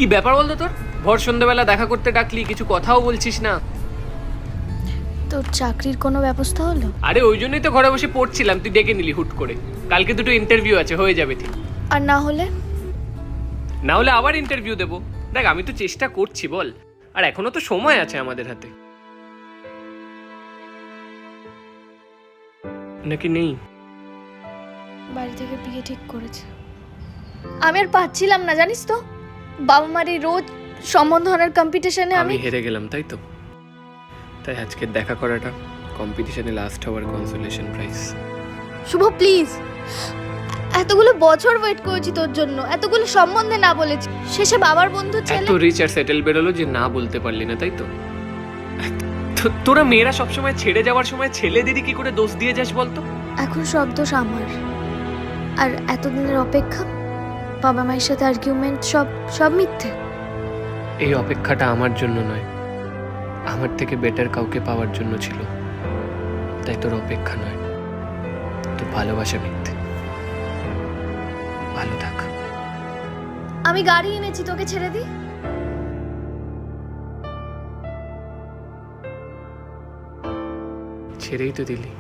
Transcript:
কি ব্যাপার বলতো তোর? ভোর সন্ধ্যাবেলা দেখা করতে ডাকলি, কিছু কথাও বলছিস না। তোর চাকরির কোনো ব্যবস্থা হলো? আরে ওই জন্যই তো ঘরে বসে পড়ছিলাম, তুই ডেকে নিলি হুট করে। কালকে দুটো ইন্টারভিউ আছে, হয়ে যাবে ঠিক। আর না হলে? না হলে আবার ইন্টারভিউ দেবো। দেখ আমি তো চেষ্টা করছি বল, আর এখনো তো সময় আছে আমাদের হাতে। নাকি নেই? বাড়ি থেকে বিয়ে ঠিক করেছে। আমি আর পাচ্ছিলাম না, জানিস তো, বাবা মার এই রোজ সম্বন্ধ আনার কম্পিটিশনে আমি আমি হেরে গেলাম, তাই তো? তাই আজকের দেখা করাটা কম্পিটিশনে লাস্ট হওয়ার কনসোলেশন প্রাইজ। শুভ প্লিজ, এতগুলো বছর ওয়েট করেছি তোর জন্য, এতগুলো সম্বন্ধে না বলেছি, শেষে বাবার বন্ধু ছেলে। এত রিচ আর সেটেল বেরোলো যে না বলতে পারলি না, তাই তো? তোরা মেয়েরা সবসময় ছেড়ে যাওয়ার সময় ছেলেদেরই কি করে দোষ দিয়ে যাস বলতো? এখন সব দোষ আমার, আর এতদিনের অপেক্ষা, বাবা মায়ের সাথে আর্গুমেন্ট, সব সব মিথ্যে। এই অপেক্ষাটা আমার জন্য নয়, আমার থেকে বেটার কাউকে পাওয়ার জন্য ছিল। তাই তোর অপেক্ষা নয়, তোর ভালোবাসা মিথ্যে। ভালো থাক। আমি গাড়ি এনেছি, তোকে ছেড়ে দিই। ছেড়েই তো দিলি।